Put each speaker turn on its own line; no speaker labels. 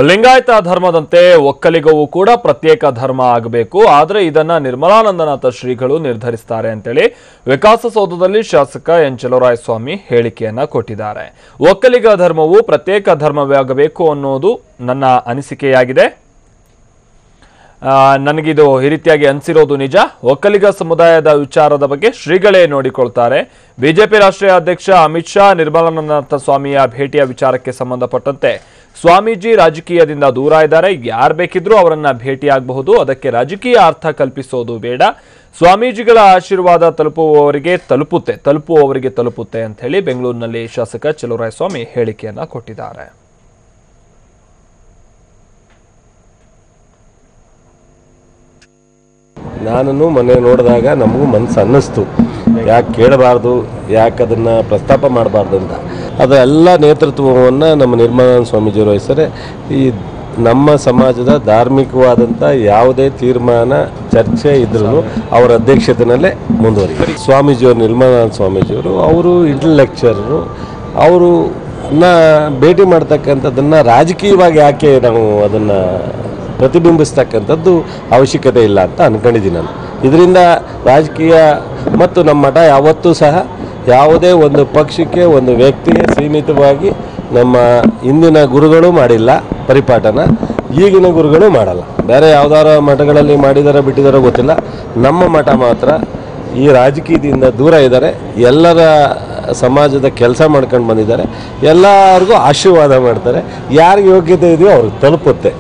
ಲಿಂಗಾಯತ ಧರ್ಮದಂತೆ ಒಕ್ಕಲಿಗವೂ ಕೂಡ ಪ್ರತ್ಯೇಕ ಧರ್ಮ ಆಗಬೇಕು, ಆದರೆ ಇದನ್ನ ನಿರ್ಮಲಾನಂದನಾಥ ಶ್ರೀಗಳು ನಿರ್ಧರಿಸುತ್ತಾರೆ ಅಂತೇಳಿ ವಿಕಾಸಸೌಧದಲ್ಲಿ ಶಾಸಕ ಎನ್ ಚಲುವರಾಯಸ್ವಾಮಿ ಹೇಳಿಕೆಯನ್ನ ಕೊಟ್ಟಿದ್ದಾರೆ. ಒಕ್ಕಲಿಗ ಧರ್ಮವು ಪ್ರತ್ಯೇಕ ಧರ್ಮವಾಗಬೇಕು ಅನ್ನೋದು ನನ್ನ ಅನಿಸಿಕೆಯಾಗಿದೆ. ನನಗಿದು ಈ ರೀತಿಯಾಗಿ ಅನಿಸಿರೋದು ನಿಜ. ಒಕ್ಕಲಿಗ ಸಮುದಾಯದ ವಿಚಾರದ ಬಗ್ಗೆ ಶ್ರೀಗಳೇ ನೋಡಿಕೊಳ್ತಾರೆ. ಬಿಜೆಪಿ ರಾಷ್ಟ್ರೀಯ ಅಧ್ಯಕ್ಷ ಅಮಿತ್ ಶಾ ನಿರ್ಮಲಾನಂದನಾಥ ಸ್ವಾಮಿಯ ಭೇಟಿಯ ವಿಚಾರಕ್ಕೆ ಸಂಬಂಧಪಟ್ಟಂತೆ ಸ್ವಾಮೀಜಿ ರಾಜಕೀಯದಿಂದ ದೂರ ಇದ್ದಾರೆ. ಯಾರು ಬೇಕಿದ್ರೂ ಅವರನ್ನ ಭೇಟಿಯಾಗಬಹುದು, ಅದಕ್ಕೆ ರಾಜಕೀಯ ಅರ್ಥ ಕಲ್ಪಿಸೋದು ಬೇಡ. ಸ್ವಾಮೀಜಿಗಳ ಆಶೀರ್ವಾದ ತಲುಪುವವರಿಗೆ ತಲುಪುತ್ತೆ ಅಂತ ಹೇಳಿ ಬೆಂಗಳೂರಿನಲ್ಲಿ ಶಾಸಕ ಚಲುವರಾಯಸ್ವಾಮಿ ಹೇಳಿಕೆಯನ್ನ ಕೊಟ್ಟಿದ್ದಾರೆ.
ನಾನು ಮೊನ್ನೆ ನೋಡಿದಾಗ ನಮಗೂ ಮನಸ್ಸು ಅನ್ನಿಸ್ತು, ಯಾಕೆ ಕೇಳಬಾರ್ದು, ಯಾಕೆ ಅದನ್ನು ಪ್ರಸ್ತಾಪ ಮಾಡಬಾರ್ದು ಅಂತ. ಅದೆಲ್ಲ ನೇತೃತ್ವವನ್ನು ನಮ್ಮ ನಿರ್ಮಲಾನಂದ ಸ್ವಾಮೀಜಿಯವರು ವಹಿಸ್ತಾರೆ. ಈ ನಮ್ಮ ಸಮಾಜದ ಧಾರ್ಮಿಕವಾದಂಥ ಯಾವುದೇ ತೀರ್ಮಾನ ಚರ್ಚೆ ಇದ್ರೂ ಅವರ ಅಧ್ಯಕ್ಷತೆಯಲ್ಲೇ ಮುಂದುವರಿತಾರೆ. ಸ್ವಾಮೀಜಿಯವರು ನಿರ್ಮಲಾನಂದ ಸ್ವಾಮೀಜಿಯವರು ಅವರು ಇಂಟೆಲೆಕ್ಚರರು, ಅವರನ್ನ ಭೇಟಿ ಮಾಡ್ತಕ್ಕಂಥದ್ದನ್ನು ರಾಜಕೀಯವಾಗಿ ಯಾಕೆ ನಾವು ಅದನ್ನು ಪ್ರತಿಬಿಂಬಿಸ್ತಕ್ಕಂಥದ್ದು ಅವಶ್ಯಕತೆ ಇಲ್ಲ ಅಂತ ಅಂದ್ಕೊಂಡಿದ್ದೀನಿ ನಾನು. ಇದರಿಂದ ರಾಜಕೀಯ ಮತ್ತು ನಮ್ಮ ಮಠ ಯಾವತ್ತೂ ಸಹ ಯಾವುದೇ ಒಂದು ಪಕ್ಷಕ್ಕೆ, ಒಂದು ವ್ಯಕ್ತಿಗೆ ಸೀಮಿತವಾಗಿ ನಮ್ಮ ಹಿಂದಿನ ಗುರುಗಳು ಮಾಡಿಲ್ಲ ಪರಿಪಾಠನ, ಈಗಿನ ಗುರುಗಳು ಮಾಡಲ್ಲ. ಬೇರೆ ಯಾವ್ದಾರ ಮಠಗಳಲ್ಲಿ ಮಾಡಿದಾರೋ ಬಿಟ್ಟಿದಾರೋ ಗೊತ್ತಿಲ್ಲ. ನಮ್ಮ ಮಠ ಮಾತ್ರ ಈ ರಾಜಕೀಯದಿಂದ ದೂರ ಇದ್ದಾರೆ. ಎಲ್ಲರ ಸಮಾಜದ ಕೆಲಸ ಮಾಡ್ಕೊಂಡು ಬಂದಿದ್ದಾರೆ. ಎಲ್ಲರಿಗೂ ಆಶೀರ್ವಾದ ಮಾಡ್ತಾರೆ. ಯಾರಿಗೆ ಯೋಗ್ಯತೆ ಇದೆಯೋ ಅವ್ರಿಗೆ ತಲುಪುತ್ತೆ.